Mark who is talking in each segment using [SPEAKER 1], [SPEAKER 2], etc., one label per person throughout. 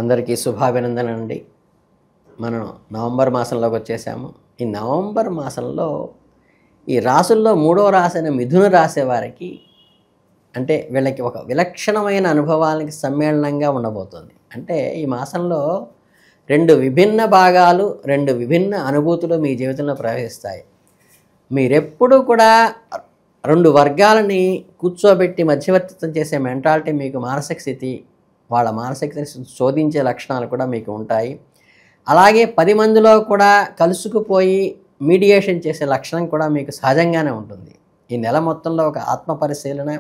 [SPEAKER 1] అందరికీ శుభాభినందనండి. మనం నవంబర్ మాసంలోకి వచ్చేసాము. ఈ నవంబర్ మాసంలో ఈ రాసుల్లో మూడో రాశి అయిన మిథున రాశి వారికి అంటే వీళ్ళకి ఒక విలక్షణమైన అనుభవానికి సమ్మేళనంగా ఉండబోతుంది. అంటే ఈ మాసంలో రెండు విభిన్న భాగాలు, రెండు విభిన్న అనుభూతులు మీ జీవితంలో ప్రవేశిస్తాయి. మీరెప్పుడూ కూడా రెండు వర్గాలని కూర్చోబెట్టి మధ్యవర్తిత్వం చేసే మెంటాలిటీ మీకు, మానసిక స్థితి, వాళ్ళ మానసిక స్థితిని శోధించే లక్షణాలు కూడా మీకు ఉంటాయి. అలాగే 10 మందిలో కూడా కలుసుకుపోయి మీడియేషన్ చేసే లక్షణం కూడా మీకు సహజంగానే ఉంటుంది. ఈ నెల మొత్తంలో ఒక ఆత్మ పరిశీలన,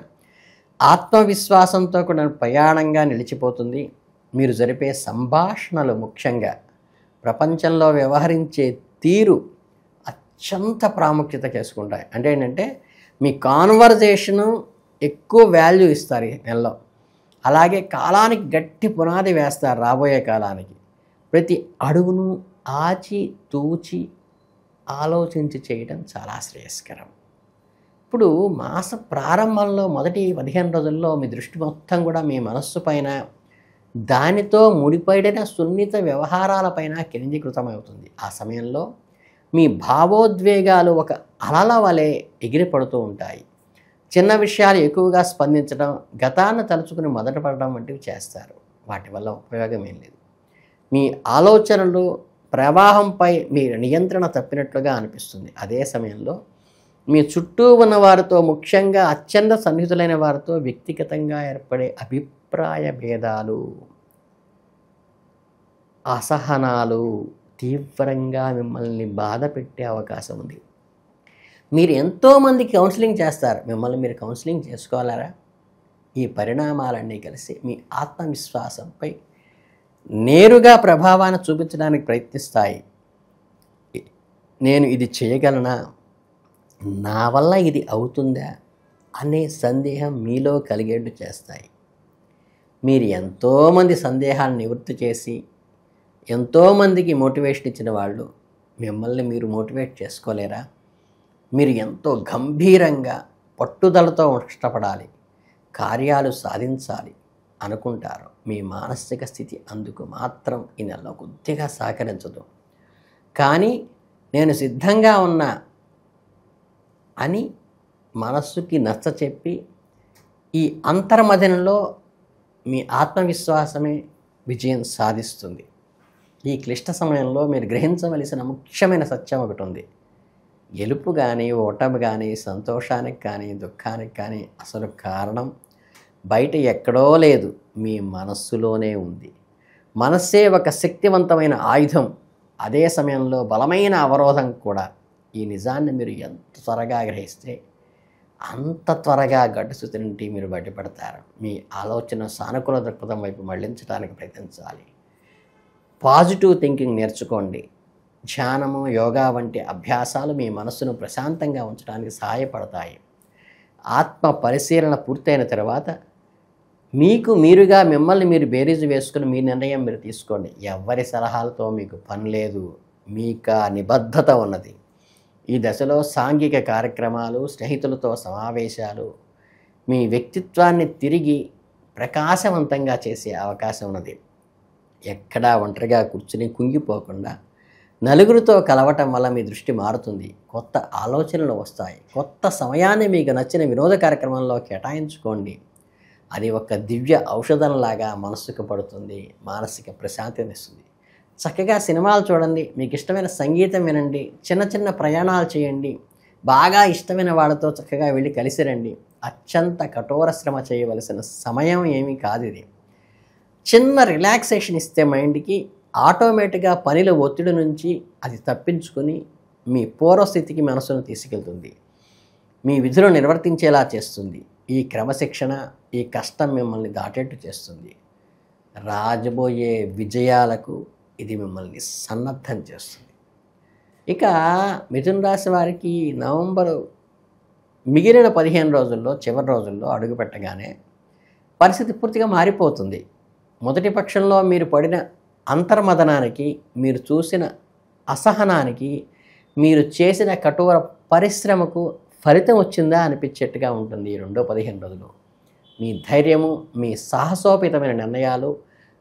[SPEAKER 1] ఆత్మవిశ్వాసంతో కూడా ప్రయాణంగా నిలిచిపోతుంది. మీరు జరిపే సంభాషణలు ముఖ్యంగా ప్రపంచంలో వ్యవహరించే తీరు అత్యంత ప్రాముఖ్యత చేసుకుంటాయి. అంటే ఏంటంటే మీ కాన్వర్జేషను ఎక్కువ వాల్యూ ఇస్తారు ఈ నెలలో. అలాగే కాలానికి గట్టి పునాది వేస్తారు. రాబోయే కాలానికి ప్రతి అడుగును ఆచి తూచి ఆలోచించి చేయడం చాలా శ్రేయస్కరం. ఇప్పుడు మాస ప్రారంభంలో మొదటి 15 రోజుల్లో మీ దృష్టి మొత్తం కూడా మీ మనస్సు పైన, దానితో ముడిపడిన సున్నిత వ్యవహారాలపైన కేంద్రీకృతమవుతుంది. ఆ సమయంలో మీ భావోద్వేగాలు ఒక అలల వలె ఎగిరిపడుతూ ఉంటాయి. చిన్న విషయాలు ఎక్కువగా స్పందించడం, గతాన్ని తలుచుకుని మొదట పడడం వంటివి చేస్తారు. వాటి వల్ల ఉపయోగం ఏం లేదు. మీ ఆలోచనలు ప్రవాహంపై మీ నియంత్రణ తప్పినట్లుగా అనిపిస్తుంది. అదే సమయంలో మీ చుట్టూ ఉన్న వారితో, ముఖ్యంగా అత్యంత సన్నిహితులైన వారితో వ్యక్తిగతంగా ఏర్పడే అభిప్రాయ భేదాలు, అసహనాలు తీవ్రంగా మిమ్మల్ని బాధ పెట్టే అవకాశం ఉంది. మీరు ఎంతోమందికి కౌన్సిలింగ్ చేస్తారు. మిమ్మల్ని మీరు కౌన్సిలింగ్ చేసుకోవాలరా? ఈ పరిణామాలన్నీ కలిసి మీ ఆత్మవిశ్వాసంపై నేరుగా ప్రభావాన్ని చూపించడానికి ప్రయత్నిస్తాయి. నేను ఇది చేయగలనా, నా వల్ల ఇది అవుతుందా అనే సందేహం మీలో కలిగేట్టు చేస్తాయి. మీరు ఎంతోమంది సందేహాలను నివృత్తి చేసి ఎంతోమందికి మోటివేషన్ ఇచ్చిన వాళ్ళు మిమ్మల్ని మీరు మోటివేట్ చేసుకోలేరా? మీరు ఎంతో గంభీరంగా పట్టుదలతో కష్టపడాలి, కార్యాలు సాధించాలి అనుకుంటారు. మీ మానసిక స్థితి అందుకు మాత్రం ఈ నెలలో కొద్దిగా సహకరించదు. కానీ నేను సిద్ధంగా ఉన్నా అని మనస్సుకి నచ్చచెప్పి ఈ అంతర్మథనంలో మీ ఆత్మవిశ్వాసమే విజయం సాధిస్తుంది. ఈ క్లిష్ట సమయంలో మీరు గ్రహించవలసిన ముఖ్యమైన సత్యం ఒకటి ఉంది. గెలుపు కానీ, ఓటమి కానీ, సంతోషానికి కానీ, దుఃఖానికి కానీ అసలు కారణం బయట ఎక్కడో లేదు, మీ మనస్సులోనే ఉంది. మనస్సే ఒక శక్తివంతమైన ఆయుధం, అదే సమయంలో బలమైన అవరోధం కూడా. ఈ నిజాన్ని మీరు ఎంత త్వరగా గ్రహిస్తే అంత త్వరగా గడ్డుస్థితి నుండి మీరు బయటపడతారు. మీ ఆలోచన సానుకూల దృక్పథం వైపు మళ్లించడానికి ప్రయత్నించాలి. పాజిటివ్ థింకింగ్ నేర్చుకోండి. ధ్యానము, యోగా వంటి అభ్యాసాలు మీ మనస్సును ప్రశాంతంగా ఉంచడానికి సహాయపడతాయి. ఆత్మ పరిశీలన పూర్తయిన తర్వాత మీకు మీరుగా మిమ్మల్ని మీరు బేరీజు వేసుకుని మీ నిర్ణయం మీరు తీసుకోండి. ఎవరి సలహాలతో మీకు పని లేదు, మీకు నిబద్ధత ఉన్నది. ఈ దశలో సాంఘిక కార్యక్రమాలు, స్నేహితులతో సమావేశాలు మీ వ్యక్తిత్వాన్ని తిరిగి ప్రకాశవంతంగా చేసే అవకాశం ఉన్నది. ఎక్కడా ఒంటరిగా కూర్చుని కుంగిపోకుండా నలుగురితో కలవటం వల్ల మీ దృష్టి మారుతుంది. కొత్త ఆలోచనలు వస్తాయి. కొత్త సమయాన్ని మీకు నచ్చిన వినోద కార్యక్రమంలో కేటాయించుకోండి. అది ఒక దివ్య ఔషధంలాగా మనస్సుకు పడుతుంది, మానసిక ప్రశాంతనిస్తుంది. చక్కగా సినిమాలు చూడండి, మీకు ఇష్టమైన సంగీతం వినండి, చిన్న చిన్న ప్రయాణాలు చేయండి, బాగా ఇష్టమైన వాళ్ళతో చక్కగా వెళ్ళి కలిసి రండి. అత్యంత కఠోర శ్రమ చేయవలసిన సమయం ఏమీ కాదు ఇది. చిన్న రిలాక్సేషన్ ఇస్తే మైండ్కి ఆటోమేటిక్గా పనిలో ఒత్తిడి నుంచి అది తప్పించుకొని మీ పూర్వస్థితికి మనసును తీసుకెళ్తుంది. మీ విధులు నిర్వర్తించేలా చేస్తుంది. ఈ క్రమశిక్షణ, ఈ కష్టం మిమ్మల్ని దాటేట్టు చేస్తుంది. రాజబోయే విజయాలకు ఇది మిమ్మల్ని సన్నద్ధం చేస్తుంది. ఇక మిథున రాశి వారికి నవంబరు మిగిలిన 15 రోజుల్లో, చివరి రోజుల్లో అడుగుపెట్టగానే పరిస్థితి పూర్తిగా మారిపోతుంది. మొదటి పక్షంలో మీరు పడిన అంతర్మదనానికి, మీరు చూసిన అసహనానికి, మీరు చేసిన కఠోర పరిశ్రమకు ఫలితం వచ్చిందా అనిపించేట్టుగా ఉంటుంది ఈ రెండో 15 రోజులు. మీ ధైర్యము, మీ సాహసోపేతమైన నిర్ణయాలు,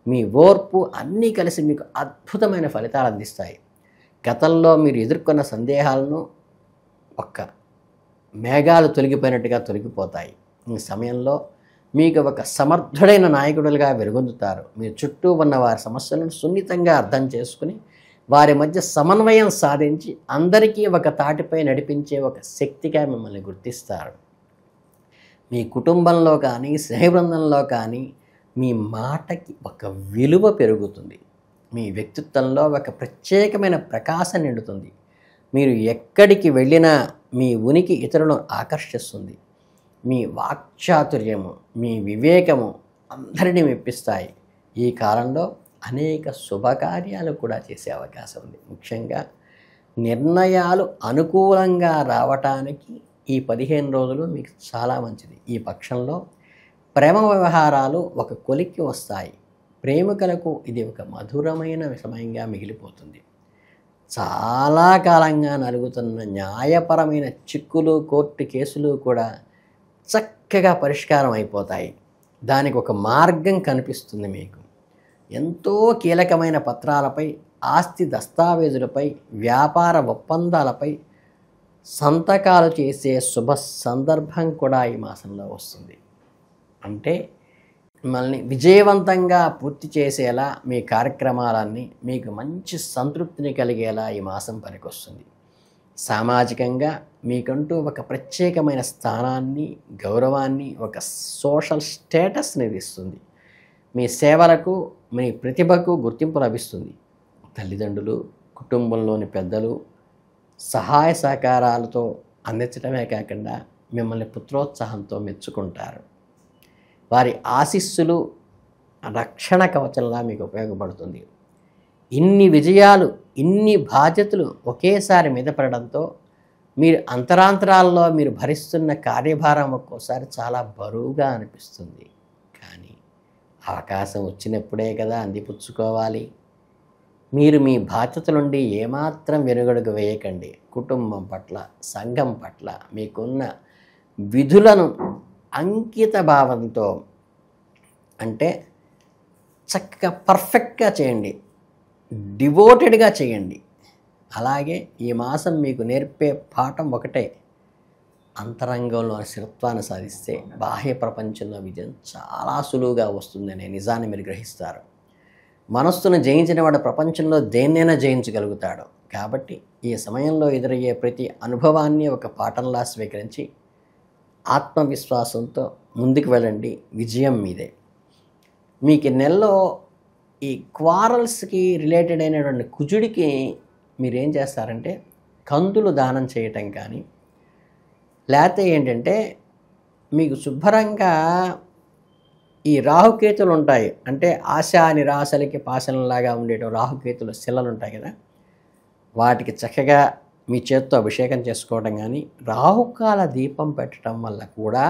[SPEAKER 1] మీ ఓర్పు అన్నీ కలిసి మీకు అద్భుతమైన ఫలితాలు అందిస్తాయి. గతంలో మీరు ఎదుర్కొన్న సందేహాలను ఒక్క మేఘాలు తొలగిపోయినట్టుగా తొలగిపోతాయి. ఈ సమయంలో మీకు ఒక సమర్థుడైన నాయకుడులుగా వెలుగొందుతారు. మీ చుట్టూ ఉన్న వారి సమస్యలను సున్నితంగా అర్థం చేసుకుని వారి మధ్య సమన్వయం సాధించి అందరికీ ఒక తాటిపై నడిపించే ఒక శక్తిగా మిమ్మల్ని గుర్తిస్తారు. మీ కుటుంబంలో కానీ స్నేహబృందంలో కానీ మీ మాటకి ఒక విలువ పెరుగుతుంది. మీ వ్యక్తిత్వంలో ఒక ప్రత్యేకమైన ప్రకాశం నిండుతుంది. మీరు ఎక్కడికి వెళ్ళినా మీ ఉనికి ఇతరులను ఆకర్షిస్తుంది. మీ వాక్చాతుర్యము, మీ వివేకము అందరినీ మెప్పిస్తాయి. ఈ కాలంలో అనేక శుభకార్యాలు కూడా చేసే అవకాశం ఉంది. ముఖ్యంగా నిర్ణయాలు అనుకూలంగా రావటానికి ఈ 15 రోజులు మీకు చాలా మంచిది. ఈ పక్షంలో ప్రేమ వ్యవహారాలు ఒక కొలిక్కి వస్తాయి. ప్రేమికులకు ఇది ఒక మధురమైన సమయంగా మిగిలిపోతుంది. చాలా కాలంగా నలుగుతున్న న్యాయపరమైన చిక్కులు, కోర్టు కేసులు కూడా చక్కగా పరిష్కారం అయిపోతాయి. దానికి ఒక మార్గం కనిపిస్తుంది మీకు. ఎంతో కీలకమైన పత్రాలపై, ఆస్తి దస్తావేజులపై, వ్యాపార ఒప్పందాలపై సంతకాలు చేసే శుభ సందర్భం కూడా ఈ మాసంలో వస్తుంది. అంటే మిమ్మల్ని విజయవంతంగా పూర్తి చేసేలా మీ కార్యక్రమాలన్నీ మీకు మంచి సంతృప్తిని కలిగేలా ఈ మాసం పనికొస్తుంది. సామాజికంగా మీకంటూ ఒక ప్రత్యేకమైన స్థానాన్ని, గౌరవాన్ని, ఒక సోషల్ స్టేటస్ని ఇస్తుంది. మీ సేవలకు, మీ ప్రతిభకు గుర్తింపు లభిస్తుంది. తల్లిదండ్రులు, కుటుంబంలోని పెద్దలు సహాయ సహకారాలతో అందించడమే కాకుండా మిమ్మల్ని పుత్రోత్సాహంతో మెచ్చుకుంటారు. వారి ఆశీస్సులు రక్షణ కవచంలా మీకు ఉపయోగపడుతుంది. ఇన్ని విజయాలు, ఇన్ని బాధ్యతలు ఒకేసారి మీద పడడంతో మీరు అంతరాంతరాల్లో మీరు భరిస్తున్న కార్యభారం ఒక్కోసారి చాలా బరువుగా అనిపిస్తుంది. కానీ అవకాశం వచ్చినప్పుడే కదా అందిపుచ్చుకోవాలి. మీరు మీ బాధ్యత నుండి ఏమాత్రం వెనుగడుగు వేయకండి. కుటుంబం పట్ల, సంఘం పట్ల మీకున్న విధులను అంకిత భావంతో, అంటే చక్కగా పర్ఫెక్ట్గా చేయండి, డివోటెడ్గా చేయండి. అలాగే ఈ మాసం మీకు నేర్పే పాఠం ఒకటే: అంతరంగంలోని స్థిరత్వాన్ని సాధిస్తే బాహ్య ప్రపంచంలో విజయం చాలా సులువుగా వస్తుందనే నిజాన్ని మీరు గ్రహిస్తారు. మనస్సును జయించిన వాడు ప్రపంచంలో దేన్నైనా జయించగలుగుతాడు. కాబట్టి ఈ సమయంలో ఎదురయ్యే ప్రతి అనుభవాన్ని ఒక పాఠంలా స్వీకరించి ఆత్మవిశ్వాసంతో ముందుకు వెళ్ళండి. విజయం మీదే. మీకు నెలలో ఈ క్వారల్స్కి రిలేటెడ్ అయినటువంటి కుజుడికి మీరేం చేస్తారంటే కందులు దానం చేయటం కానీ, లేకపోతే ఏంటంటే మీకు శుభ్రంగా ఈ రాహుకేతులు ఉంటాయి, అంటే ఆశా నిరాశలకి పాశనంలాగా ఉండేట రాహుకేతుల శిలలు ఉంటాయి కదా, వాటికి చక్కగా మీ చేత్తో అభిషేకం చేసుకోవడం కానీ, రాహుకాల దీపం పెట్టడం వల్ల కూడా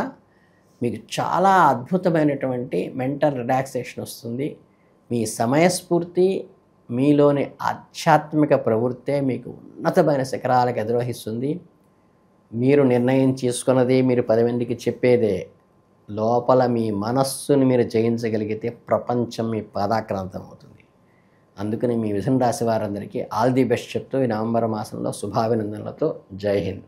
[SPEAKER 1] మీకు చాలా అద్భుతమైనటువంటి మెంటల్ రిలాక్సేషన్ వస్తుంది. మీ సమయస్ఫూర్తి, మీలోని ఆధ్యాత్మిక ప్రవృత్తే మీకు ఉన్నతమైన శిఖరాలకు అధిరోహిస్తుంది. మీరు నిర్ణయం చేసుకున్నది మీరు 10 మందికి చెప్పేదే. లోపల మీ మనస్సుని మీరు జయించగలిగితే ప్రపంచం మీ పాదాక్రాంతం అవుతుంది. అందుకని మీ మిథున రాశి వారందరికీ ఆల్ ది బెస్ట్ చెప్తూ ఈ నవంబర్ మాసంలో శుభాభినందనలతో జై హింద్.